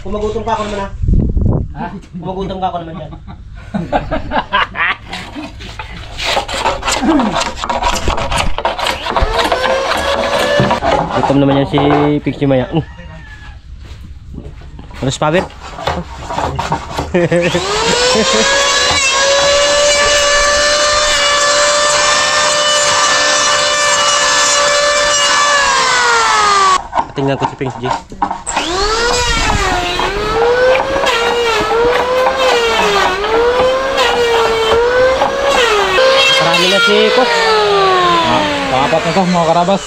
Kumagutom ka ako naman ha. Ha? Kumagutom ka ako naman yan. Gutom naman yan si Pixie Maya. Ano si Paber? Tingnan ko si Pixie. Marami na si Coach. Pangapat na to mga karabas.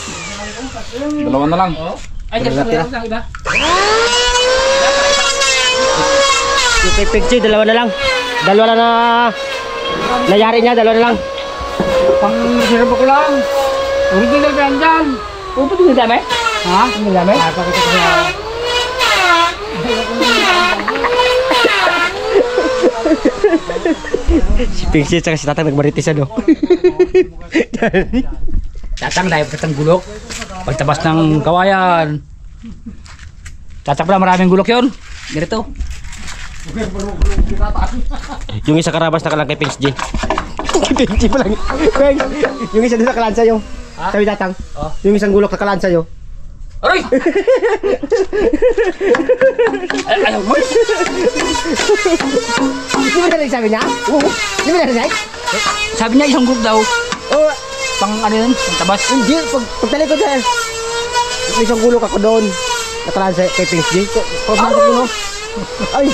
Dalawa na lang. Ay, kasi lang iba. Si Pixie, dalawa na lang. Dalawa na nayari niya, dalawa na lang. Pang sirap ko lang. Original ba yan dyan? Puto din dami? Ha? Ang dami? Pakita ko siya. Si Pixie at si Tatang nagmaritis ano. Tatang dahil katang gulok. Pagtabas ng kawayan. Tatang pala maraming gulok yun. Ganito. Yung isa karabas na kalang kay Pixie. Kay Pixie pa lang. Yung isa doon sa kalansa yung. Sabi Tatang. Oh. Yung isang gulok na kalansa yung. Aray! Ayaw mo! Hindi mo narinig sabi niya? Oo. Hindi mo narinig? Sabi niya isang gulok daw. Oo. Pang ano yun? Pang tabas. Hindi. Pagtali ko dyan. May isang gulok ako doon. Nakalansa kay Pixie. Pagmasok mo no. Ay.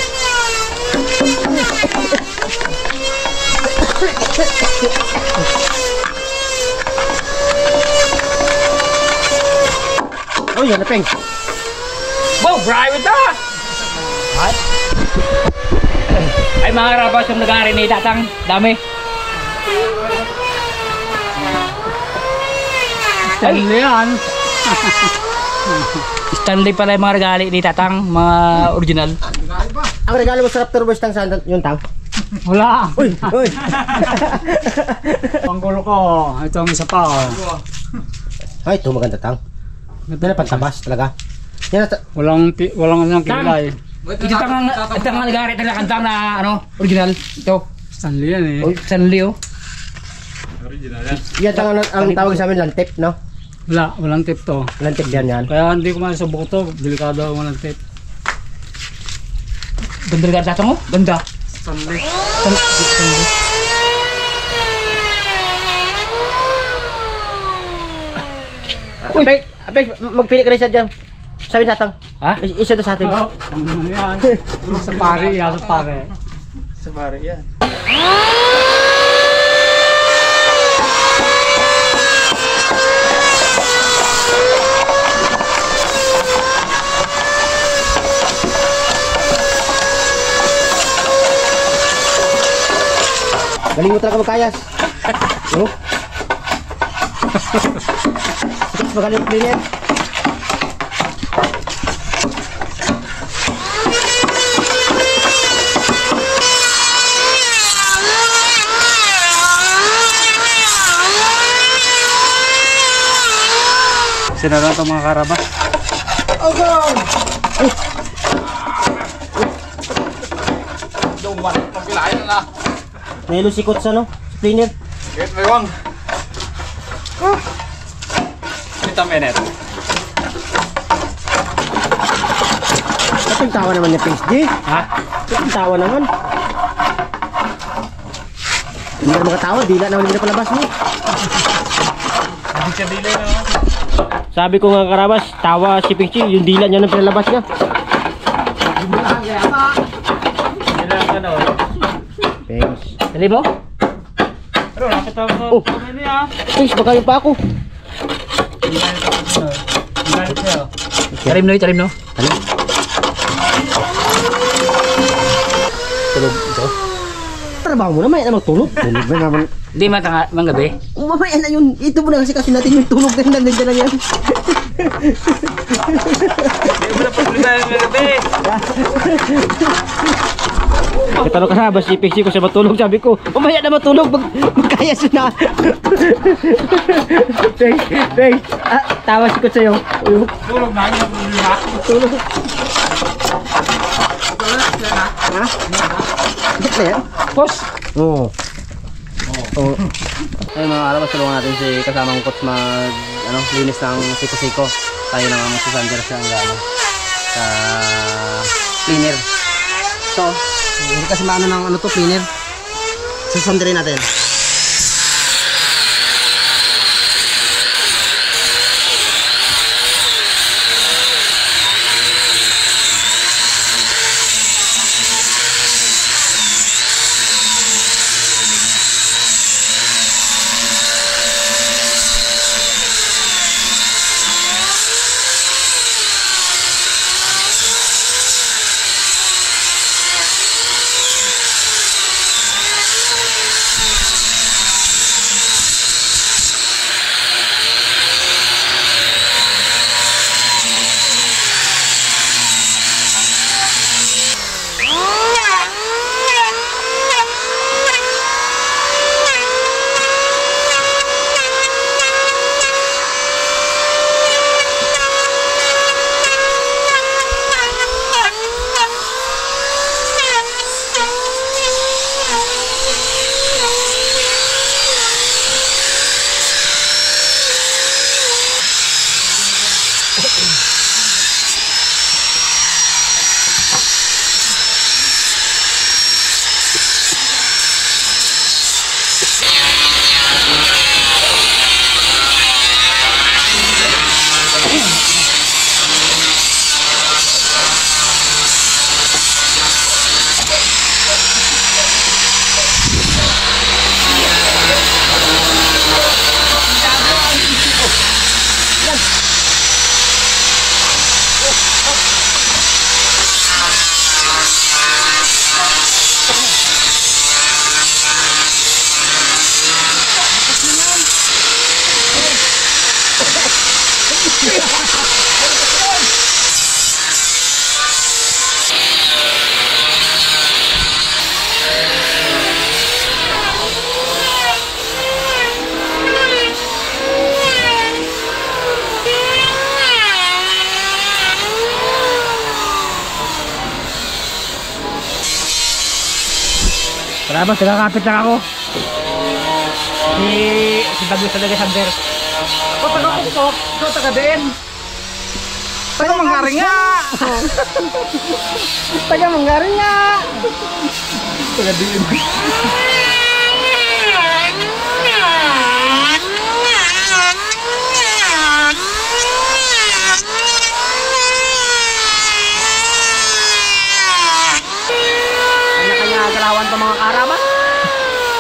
Oh, yan na, Peng. Wow, private na! Ay, mga karabas yung nag-aari ni Tatang. Dami. Stanley yan. Stanley pala yung mga regali ni Tatang. Mga original. Ang regalo mo sa Raptor Boys tang saan yung tang? Wala. Uy, uy. Panggulo ko. Ito ang isa pa. Ay, ito maganda tang. Ganda na pantabas talaga. Yan na Walang anong kilay. Ito ang nag-aari talaga kantang na ano, original. Ito. Stanley yan eh. Stanley oh. Original yan. Yan ang tawag sa amin lantip, no? Walang tip to. Lantip yan. Kaya hindi ko masubok to. Delikado ang walang tip. Ganda rin ka mo? Ganda. Stanley. Uy, Apek, magpili ka rin siya dyan. Sabi Tatang. Ha? Isa to sa atin. Ano yan? Sa pare, yan sa pare. Sa pare yan. Galing mo talaga magkayas. Oh. Magaling mo din yan. Sinara ito mga karabas. Oh God! Duman, pagkilain na. Nelo sikot sa no? Splinter. Get me wang. Ito minute. Ito yung tawa naman niya, Pings G. Ha? Ito yung tawa naman. Hindi na makatawa, dila naman hindi na palabas mo. Hindi siya dila na. Sabi ko nga karabas, tawa si Pings G, yung dila niya nang pinalabas niya. Dila ka na. Pings. Dali mo? Pero lapit ako sa kumili ha. Pings, baka yung pa ako. Tarim no, tarim no. Ano? Tulog ito. Trabaho mo na, may na magtulog. Tulog na naman. Hindi matanga, gabi. Mamaya na yun. Ito mo na kasi natin yung tulog na nandiyan lang yan. Hindi mo na pagulita yung gabi. Katalo ka na ba si Pixie ko siya matulog, sabi ko mamaya na matulog, magkayas na. Thanks. Tawa si ko sa'yo. Tulog na, tulog na. Tulog. Ha? Bakit na yan? Boss. Oo. Oo. Ayun mga karabas, tulungan natin si kasamang coach linis ng siko-siko. Tayo naman magsasander sa sa cleaner. So, hindi kasi maano ng cleaner. Sasanderin natin. Karabas, nagkakapit lang ako. Si Bagyo talaga sander. O, taga-pukpok. Ikaw taga-Ben. Taga-manggaring nga. Taga-manggaring nga. Taga-Ben. Galawan pa mga karabas.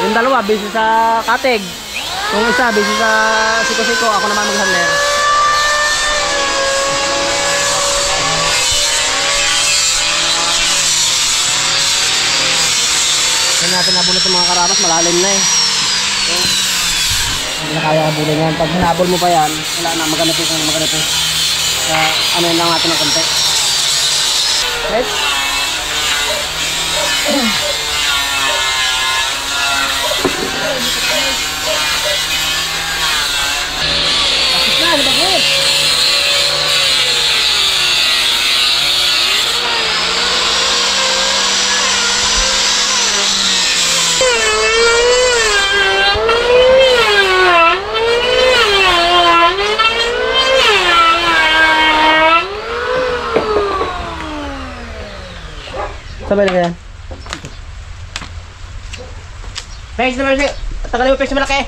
Yung dalawa busy sa katig. Yung isa busy sa siko-siko. Ako naman mag-handler. Kaya natin nabulot ng mga karabas. Malalim na eh. Hindi na kaya nabulin yan. Pag hinabol mo pa yan, wala na, maganito kung maganito. Kaya ano yun lang natin ng konti. Right? Ano ba ko? Sabay lang yan. Pegs na malaki. Tagalin mo pegs na malaki.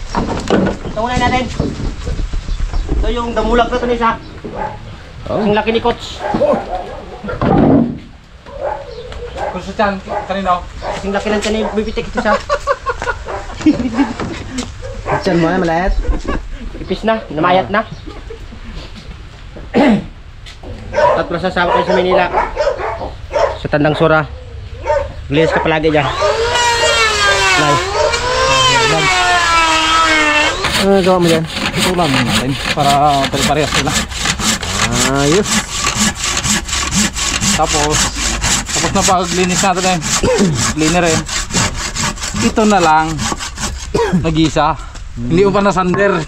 Tungunan natin. Ito yung damulag na ito nisa. Ang laki ni Coach. Kung sa tiyan, kanino? Ang laki ng tiyan ni bibitik ito siya. Tiyan mo na malayat. Ipis na, namayat na. At masasama kayo sa Manila. Sa Tandang Sura. Glias ka palagi dyan. Nice. Ano gawa mo dyan? Ito lang natin para pare-parehas sila. Ayos. Tapos na paglinis natin cleaner ito na lang nag-isa. Hindi ko pa nasander.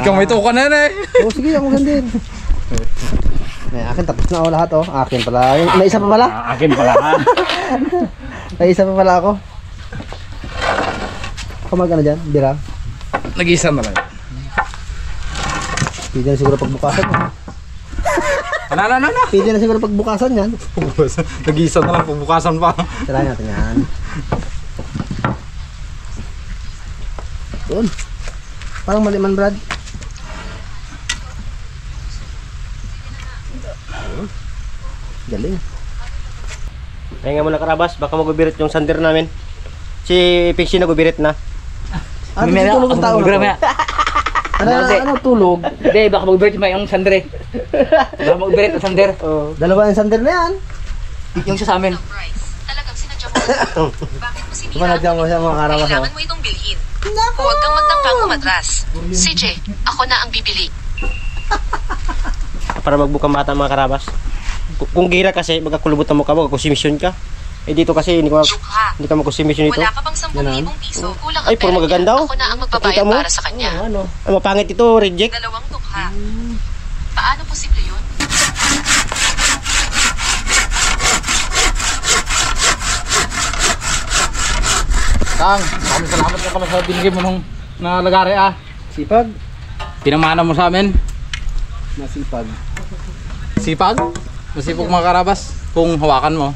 Ikaw may tuka na yan Oh, sige, ako gandir. Ay, akin tapos na lahat Akin pala. May isa pa pala. Akin pala. May isa pa pala ako. Ako mag-ano dyan? Bira? Nag-isa na lang. Pwede na siguro pagbukasan yan. Ano? Pwede na siguro pagbukasan yan. Nag-isa na lang, pagbukasan pa. Tirahin natin yan. Doon. Parang maliman, Brad. Galing. Kaya muna karabas, baka magubirit yung sander namin. Si Pixie nagubirit na. May tulog ang tao na Ano tulog? Hindi, baka mag-birth yung sandre. Baka mag-birth ang sander. Dalawa yung sander na yan. Yung siya sa amin. Talagang sinadya mo. Bakit mo sinira? Tumanadyan mo siya mga karabas. Kailangan mo itong bilhin. Huwag kang magtangkang umatras. CJ, ako na ang bibili. Para magbukang bata mga karabas. Kung gira kasi, magkakulubutan mo ka, magkakusimisyon ka. Eh dito kasi, hindi ka magkusimisyon dito. Wala pa bang 10,000 piso? Kulang ang Ay, puro pera magaganda, niya. oh. Ako na ang magbabayad Nakita mo? para sa kanya. Ay, mapangit ito, reject. 2 dukha. Paano posible yun? Tang, maraming salamat ka pala sa binigay mo nung nalagari Sipag. Pinamana mo sa amin. Nasipag. Sipag? Masipag mga karabas. Kung hawakan mo.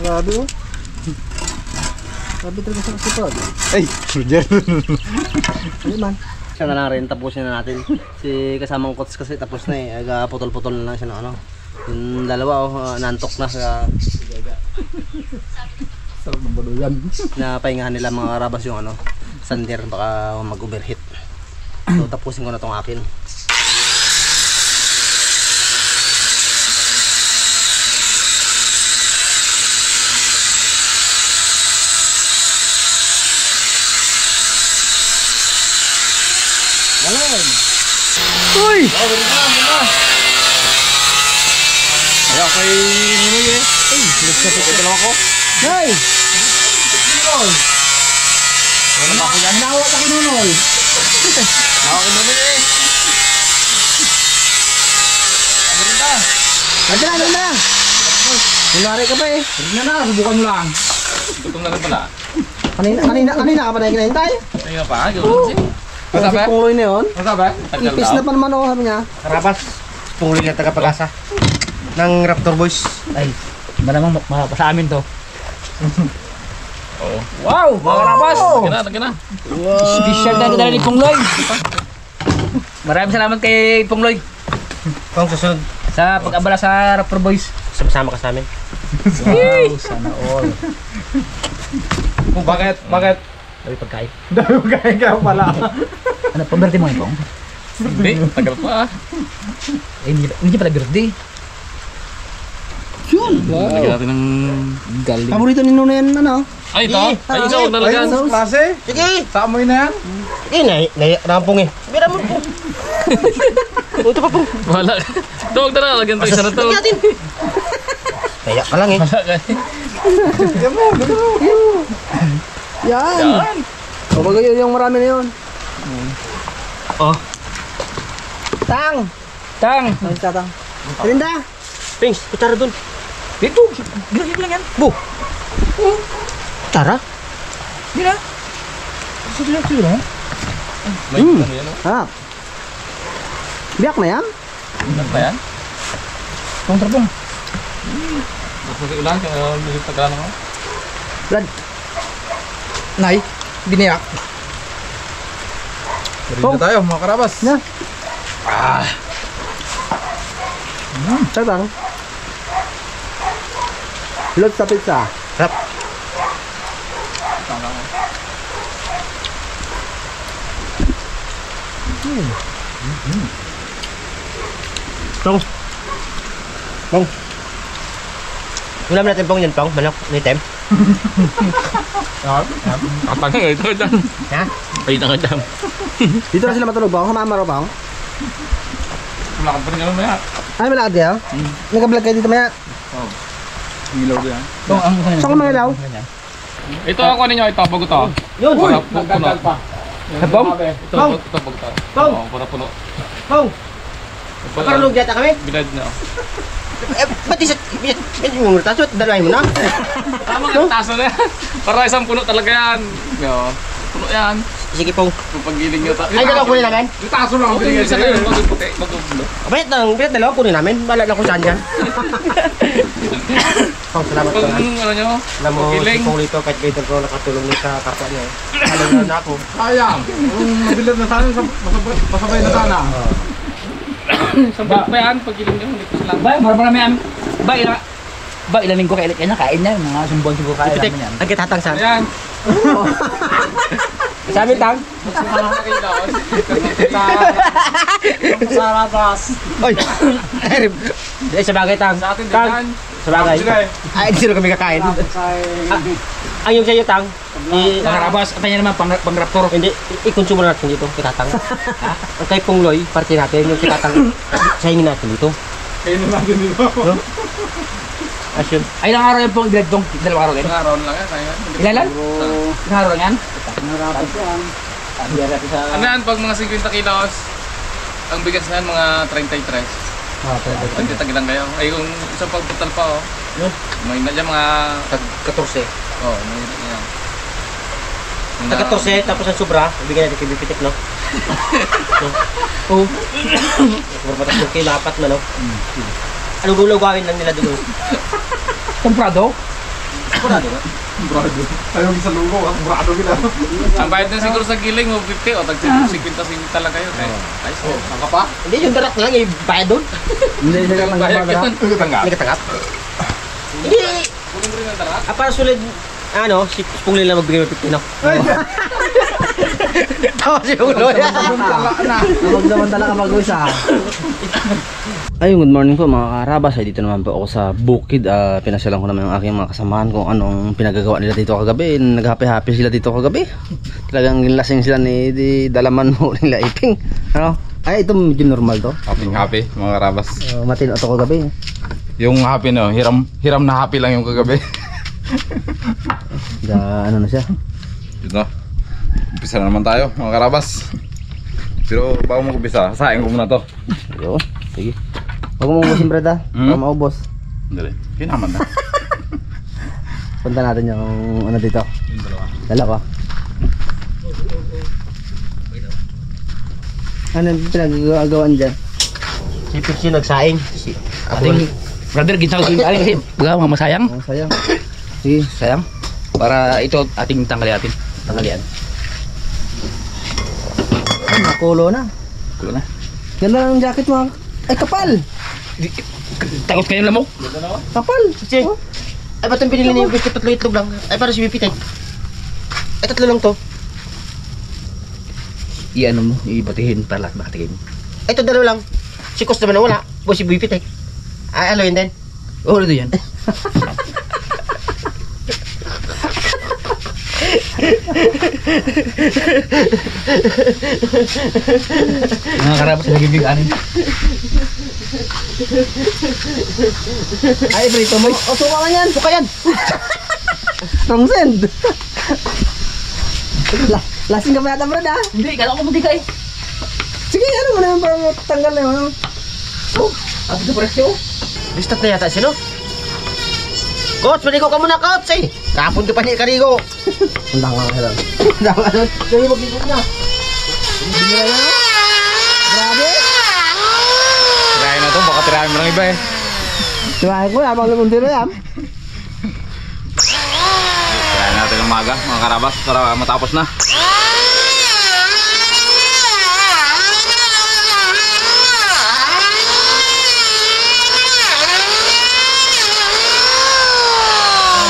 Grabe Grabe talaga sa sipag. Ay, Roger. Ano man? Siya na lang rin, tapusin na natin. Si kasamang coach kasi tapos na Aga putol-putol na lang siya ng ano. Yung dalawa nantok na sa Sarap ng baduyan. napahingahan nila mga karabas yung sander baka mag-overheat. So tapusin ko na tong akin. Uy! Ay, okay. Nunoy Ay, nagsapat ka lang ako. Hey! Ano ba ako yan? Nawa ka kinunoy. Nawa ka nunoy Ano rin ka? Ano na? Hinari ka pa Rin na, subukan mo lang. Gutom na rin pala. Kanina ka pa na hinahintay? Tingnan pa, gawin siya. Kasi pungloy na yun. Ano sabi? Ipis na pa naman sabi niya. Karabas, pungloy na taga-pag-asa. Ng Raptor Boys. Ay, malamang sa amin to. Oo. Wow! Mga karabas! Nagka na. Special na dala ni Pungloy. Maraming salamat kay Pungloy Kung susunod, sa pag-abala sa Raptor Boys. sama ka sa amin. Wow, sana all. Bakit? Sabi pagkain. Dami magkain ka pala. Ano, pang-birthday mo ito? Hindi, tagal pa Eh, hindi pala birthday. Yun! Lagyan natin ng galing. Paborito ni Nuno yan, Ay, ito? Ay, ito, nalagan. Klase? Sige! Sa amoy na yan? Sige, naiyak rampong Bira mo po. Ito pa po. Wala. Tuwag na nalagyan tayo isa na to. Naiyak ka lang Wala ka Yan! O magayon yung marami na yun. Oh. Tang! Ay, tatang. Linda! Pings, kutsara dun. Dito, ginagin lang yan. Bu! Kutsara? Hindi na. Sige na. May ano yan, oh. Ha? Biyak na yan? Ano ba yan? Itong trapong. Kasi ulan, kaya naging tagalan ako. Brad. Nay, biniyak. Ready na tayo, mga karabas. Na. Tatang. Load sa pizza. Sarap. Pong. Pong. Ulam natin pong yun, pong. Manok, may tem. Tatang nga ito dyan. Ha? Ay, tanga dyan. Dito na sila matulog, pong. Kamama ro, pong. Wala kang pa rin naman maya. Ay, malakad kayo? Nag-vlog kayo dito maya. Oo. Ilaw yan. Saan ka mga ilaw? Ito ako ninyo, ito, bago to. Yun! Para puno. Ito, Pong! ito, bago to. Pong! Oo, para puno. Pong! Pong! Parang yata kami. Bilad na. Ba't yung taso at dalahin mo na? Tama nga, taso na yan. Para isang puno talaga yan. Yo, puno yan. Sige pong. Kung paggiling nyo. Ay, dalawa kunin namin. Yung taso lang ang binigay sa'yo. Mag-upulo. Bilat dalawa kunin namin. Bala na kung saan yan. Oh, salamat Pag po. ano nyo, Alam mo, si paggiling. Pong Lito, kahit Peter ko nakatulong niya sa kapwa niya. Alam na ako. Sayang. Mabilad na sana, pasabay na sana. Sabay pa yan, paggiling nyo. Lipas lang. Marami am. Ilang linggo kailan yan kain na mga sumbon siguro kain Pitik, namin yan. ang kitatang saan? Ayan. Sa amin, Tang. Sa ratas. Oy! Ay, sa bagay, Tang. Sa atin din Tang. yan. Sa bagay. Ay, hindi sila kami kakain. Ang yung sa'yo, Tang. Nakarabas, at niya naman pang-raptor. Hindi, i-consume natin dito, kitatang. Ang kay Pong Loy, parte natin, yung kitatang, sahingin natin dito. Kayo na natin dito. Asyon. Ay, ilang araw yung pong bilad dong? 2 araw din. Ilang araw lang yan. Ilan lang? Ilang araw lang yan? Narapas yan. Ano yan, pag mga 50 kilos, ang bigas na yan, mga 33. Pagtitagilan kayo. Ay, kung isang pagputal pa, oh. May na dyan mga... 14. Oh, may yan. Tag 14, tapos ang sobra, bigyan natin kay Bipitik, no? Oo. Sobra patas yung kilo, 4 na, no? Anong gulaw gawin lang nila doon? Comprado? Sigurado na. Brado. Ayaw sa lugo, ang brado nila. Ang bayad na siguro sa giling mo, 50 o tag 50 lang kayo. Ayos mo. Ang kapa? Hindi, yung darak lang, bayad doon. Hindi sila lang Bayad yun. Tanggap. Hindi katanggap. Hindi. Kunin mo rin ang darak. Para sulit, ano, si Pong Lila magbigay ng 50, no? Tawa si Pong Loy. Huwag naman talaga mag-usa. Ayun, good morning po mga karabas. Ay, dito naman po ako sa bukid. Pinasyalan ko naman yung aking mga kasamahan kung anong pinagagawa nila dito kagabi. Nag-happy-happy sila dito kagabi. Talagang lasing sila ni dalaman mo nila iping. Ano? Ay, ito medyo normal to. Happy mga karabas. Matino ito kagabi. Yung happy no, hiram na happy lang yung kagabi. Ano na siya? Dito. Umpisa na naman tayo mga karabas. Pero bago mo umpisa, saing ko muna to. Ayun, sige. Huwag mo ubusin, Brad, ha? Huwag maubos. Dali. Kinaman na. Punta natin yung ano dito. Yung dalawa. Dalawa. Ano yung pinagagawaan dyan? Si Pixie nagsaing. Ating brother, ginsa ko alin kasi baga mga masayang. Ang sayang. Sige. Sayang. Para ito ating tanghalian. Ay, makulo na. Kulo na. Ganda lang ang jacket mo. Ay, kapal! Takot kayo lamok. Kapal! Kasi, ay, ba't yung pinili niyo yung biscuit tatlo itlog lang? Ay, para si Bipitek. Ay, tatlo lang to. Iano mo, ibatihin para lahat makatingin. Ay, ito dalawa lang. Si Kos naman na wala. O si Bipitek. Ay, alo yun din. Oo, ito yan. Mga karabas sa gibig-anin. Ay, Brito mo. O, suka ka yan. Suka yan. Wrong send. Lasing ka pa yata, Brad, ha? Hindi, kala ko hindi ka eh. Sige, ano mo naman para matanggal na yun. Oh, at ito presyo. Listat na yata sila. Coach, maligo ka muna, Coach. Ay, kapon ka pa niya karigo. Tandang ka lang. Tandang ka lang. Dali, magligo na. Binira na. Grabe. Tirahin na to, baka tirahin mo ng iba eh. Tirahin ko, abang lumundiro yan. Tirahin natin ng maga mga karabas para matapos na.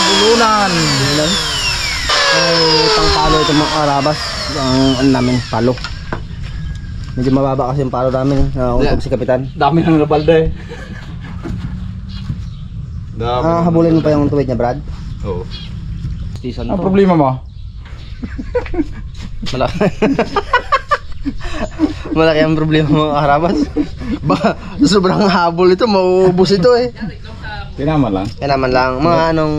Bulunan. Ay, pangpalo ito mga karabas. Ang ano namin, palo. Medyo mababa kasi yung palo namin. Utog si Kapitan. Dami nang nabalda eh. Habulin mo pa yung tuwid niya, Brad. Oo. Season Ang problema mo? Malaki. Malaki ang problema mga karabas. Sobrang habol ito, mauubos ito eh. Tinaman lang. Kaya naman lang, mga anong...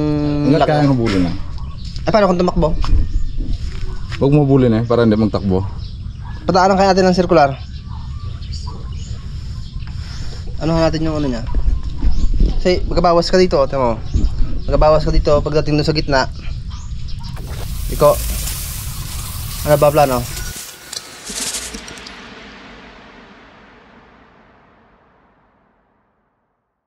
Ilat kaya ang habulin na. Ay, paano kung tumakbo? Huwag mo habulin eh, para hindi magtakbo. Pataanan kaya natin ng circular. ano natin yung ano niya. Kasi magabawas ka dito, tama mo. Magabawas ka dito pagdating doon sa gitna. Iko. Ano ba plano?